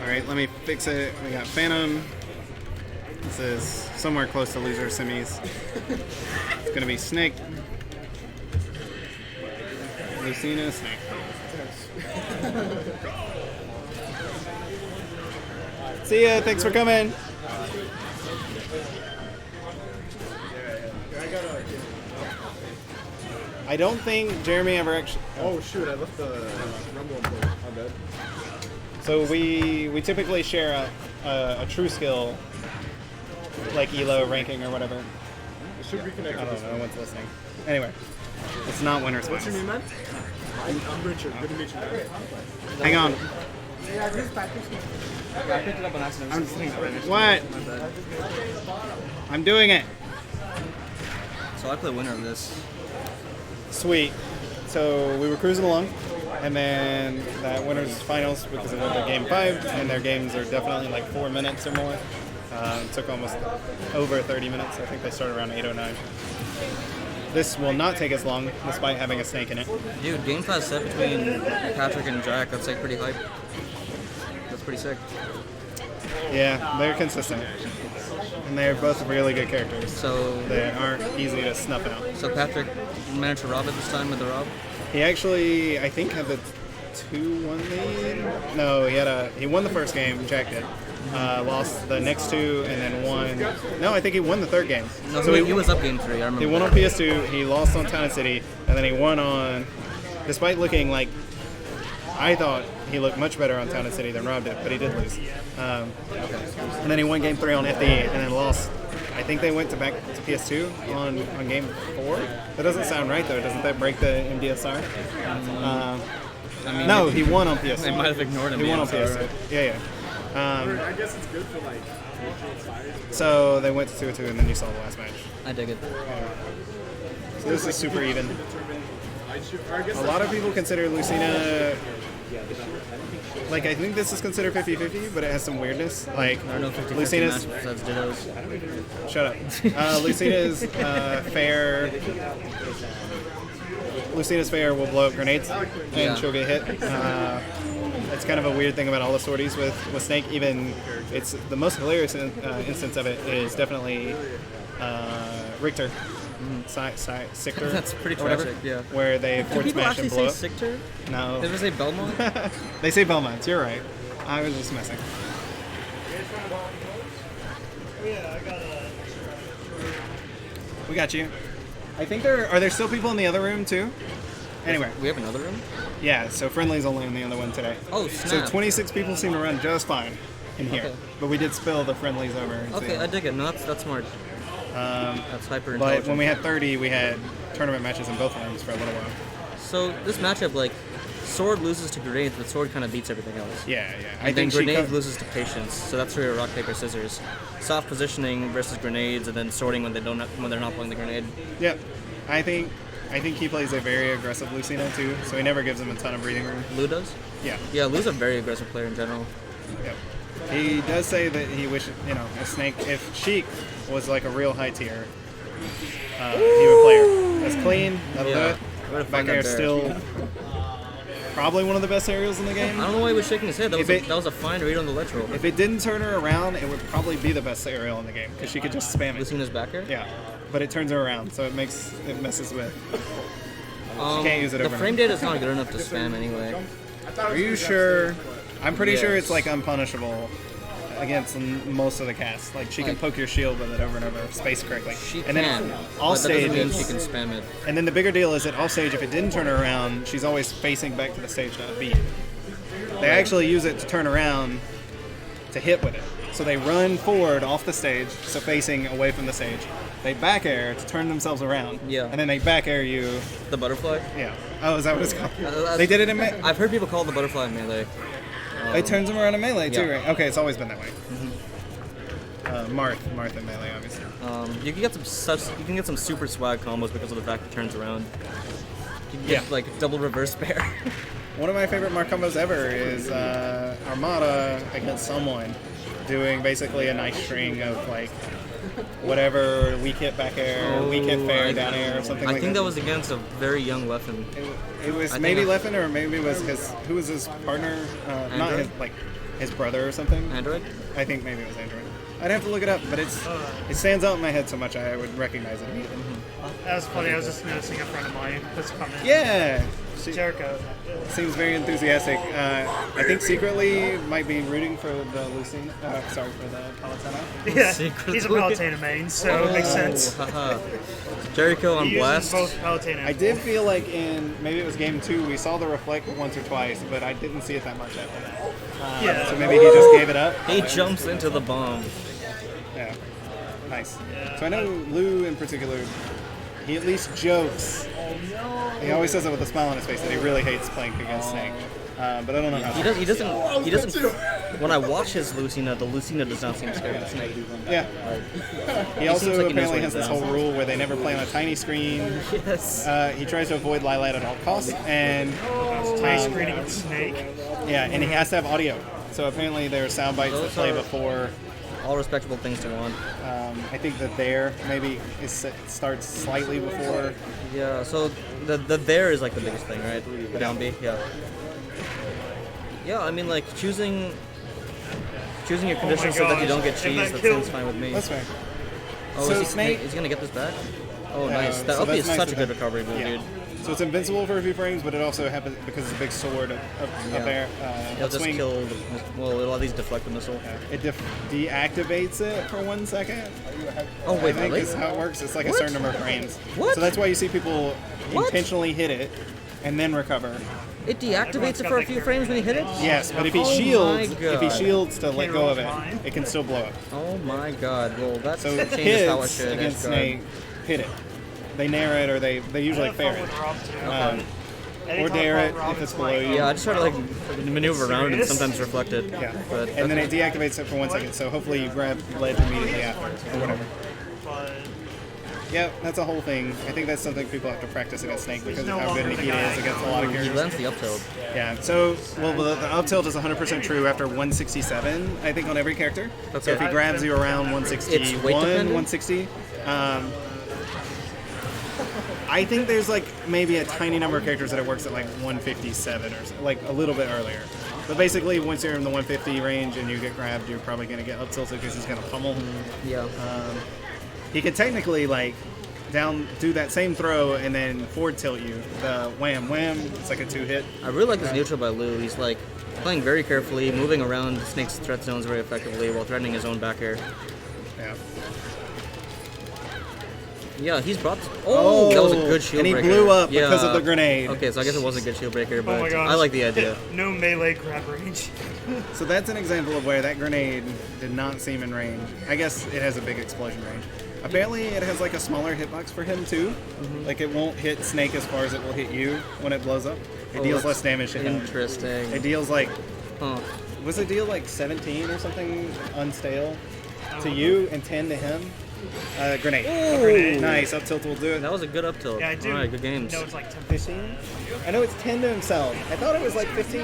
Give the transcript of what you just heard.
Alright, let me fix it. We got Phantom. This is somewhere close to loser semis. It's gonna be Snake. Lucina, Snake. See ya, thanks for coming. I don't think Jeremy ever actually... Oh shoot, I left the Rumble in place. My bad. So we typically share a true skill, like ELO ranking or whatever. It should reconnect. I don't know, no one's listening. Anyway, it's not winner's What's your finals. name, man? I'm Richard. Good to meet you, man. Hang on. I picked it up on accident. What? I'm doing it. So I play winner of this. Sweet. So we were cruising along, and then that winner's finals because it went to game 5, and their games are definitely like 4 minutes or more. It took almost over 30 minutes. I think they started around 8:09. This will not take as long, despite having a snake in it. Dude, game class set between Patrick and Jack, that's like pretty hype. That's pretty sick. Yeah, they're consistent. And they're both really good characters. So They aren't easy to snuff out. so Patrick managed to rob it this time with the rob? He actually, I think, had the 2-1 lead. No, he won the first game, Jack did. Lost the next 2 and then won. No, I think he won the 3rd game. No, So he was up game 3, I remember. He won on PS2, he lost on Town and City, and then he won on, despite looking like, I thought he looked much better on Town and City than Rob did, but he did lose. And then he won game 3 on FD and then lost. I think they went back to PS2 on game 4. That doesn't sound right though. Doesn't that break the MDSR? I mean, No, he won on PS2. They might have ignored him. He won on yeah, PS2. right. Yeah. I guess it's good for like mutual size. So they went to 2-2 and then you saw the last match. I dig it. So this is super even. I guess A lot of people consider Lucina, like I think this is considered 50-50, but it has some weirdness. Like There are no 50-50 Lucina's, matches besides Dittos. shut up. Lucina's fair. Lucina's fair will blow up grenades and Yeah. she'll get hit. It's kind of a weird thing about all the sorties with Snake. Even it's the most hilarious instance of it is definitely Richter. Sictor. That's pretty or whatever, tragic, yeah. Where they Do forward people smash actually and blow say up. Sictor? No. Did they say Belmont? They say Belmonts, you're right. I was just messing. We got you. I think are there still people in the other room too? Anyway, We have another room? yeah, so Friendly's only in the other one today. Oh, So snap. 26 people seem to run just fine in here. Okay. But we did spill the Friendly's over. into Okay, the- I dig it. No, that's smart. That's hyper But intelligent. when we had 30, we had tournament matches in both rooms for a little while. So this matchup, like, Sword loses to Grenades, but Sword kind of beats everything else. Yeah. I And then think she Grenades co- loses to Patience, so that's where rock paper scissors. Soft positioning versus Grenades, and then sorting when they're not playing the grenade. Yep. I think he plays a very aggressive Lucina too, so he never gives him a ton of breathing room. Lou does? Yeah. Yeah, Lou's a very aggressive player in general. Yep. He does say that he wishes, a Snake, if Sheik was like a real high tier, he would play her. That's clean, that'll Yeah. do it. We're gonna Back find air that there. still probably one of the best aerials in the game. I don't know why he was shaking his head. That If was, it- that was a fine read on the ledge roll. If it didn't turn her around, it would probably be the best aerial in the game, because she could just spam it. Lucina's back air? Yeah. But it turns her around, so it messes with. can't use it The over frame and data is not good enough to spam anyway. Are you sure? I'm pretty sure Yes. it's like unpunishable against most of the casts. Like she can Like- poke your shield with it over and over, space correctly. She and can, then all but that doesn't mean stages. she can spam it. And then the bigger deal is that off stage, if it didn't turn her around, she's always facing back to the stage, not beat. They actually use it to turn around to hit with it. So they run forward off the stage, so facing away from the stage. They back air to turn themselves around. Yeah. And then they back air you. The butterfly? Yeah. Oh, is that what it's called? Uh, They did it in I've heard people call it the butterfly in melee. It turns them around in melee too, yeah. right? Okay, it's always been that way. Marth in melee, obviously. You can get some super swag combos because of the fact it turns around. You can get Yeah. like double reverse bear. One of my favorite Mark combos ever is Armada against someone doing basically a nice string of like whatever weak hit back air, weak hit fair, down air, or something I like think that. that was against a very young Leffen. It was I maybe think Leffen or maybe it was who was his partner? Not Andrew? his his brother or something. Android? I think maybe it was Android. I'd have to look it up, but it stands out in my head so much I would recognize it immediately. That was funny. I was just noticing a friend of mine was coming. Yeah, Jericho. seems very enthusiastic. I think secretly might be rooting for the Lucina. Sorry, for the Palutena. Yeah, Secretly. he's a Palutena main, so it makes sense. Haha. Jericho on He uses blast. both Palutena. I did feel like in maybe it was game 2 we saw the reflect once or twice, but I didn't see it that much after that. Yeah. So maybe he just gave it up. He jumps into the bomb. Yeah, nice. So I know Lou in particular. He at least jokes. He always says it with a smile on his face that he really hates playing against Snake. But I don't know how. He doesn't. When I watch his Lucina, the Lucina does not seem scared of Snake. Yeah. He also seems like he knows apparently what has he's this whole doing. rule where they never play on a tiny screen. Yes. He tries to avoid Lilat at all costs, and Tiny screening with Snake. yeah, and he has to have audio. So apparently there are sound bites that Those play are- before. All respectable things to want. I think that there maybe starts slightly before. Yeah. So the there is like the biggest thing, right? The down B. Yeah. Yeah. I mean, like choosing your conditions so that you don't get gosh. cheese. If that That killed- seems fine with me. That's fair. Oh, So is he Snake- Is he gonna get this back? Oh, nice. That so up B that's is nice such a of good them. recovery move, Yeah. dude. So it's invincible for a few frames, but it also happens because it's a big sword up there. He'll just Upswing. kill the, well, it'll at least deflect the missile. It deactivates it for 1 second. Oh, wait, I think really? is how it works. It's like a What? certain number of frames. What? So that's why you see people What? intentionally hit it and then recover. It deactivates it for a few frames when you hit it? Yes, but if he Oh my shields, God. to let go of it, it can still blow up. Oh my god. Well, that So changes how I kids should against edge guard. Snake hit it. They nair it or they usually fair it. Or dare it if it's below you. Yeah, I just try to like maneuver around it and Serious? sometimes reflect it. Yeah. But And then it deactivates it for 1 second. So hopefully you grab ledge immediately after or whatever. Yeah, that's a whole thing. I think that's something people have to practice against Snake because of how good Nikita is against a lot of he characters. lands the up tilt. Yeah, so, well, the up tilt is 100% true after 167, I think, on every character. So Okay. if he grabs you around 161, It's weight dependent? 160, I think there's like maybe a tiny number of characters that it works at like 157 or so, like a little bit earlier. But basically, once you're in the 150 range and you get grabbed, you're probably going to get up tilted because he's going to pummel. Yeah. He could technically like do that same throw and then forward tilt you. The wham wham. It's like a 2-hit. I really like this neutral by Lou. He's like playing very carefully, moving around Snake's threat zones very effectively while threatening his own back air. Yeah. Yeah, he's brought. Oh, that was a good shield and he breaker. blew up Yeah. because of the grenade. Okay, so I guess it was a good shield breaker, Oh but my gosh. I like the idea. No melee grab range. So that's an example of where that grenade did not seem in range. I guess it has a big explosion range. Apparently, it has like a smaller hitbox for him too. Mm-hmm. Like it won't hit Snake as far as it will hit you when it blows up. It deals that's less damage to him. Interesting. It deals like Huh. was it deal like 17 or something unstale to you and 10 to him? Grenade. Ooh. Nice. Up tilt will do it. That was a good up tilt. Yeah, I do. All right, good games. No, it's like 10%. 15? I know it's 10 to himself. I thought it was like 15.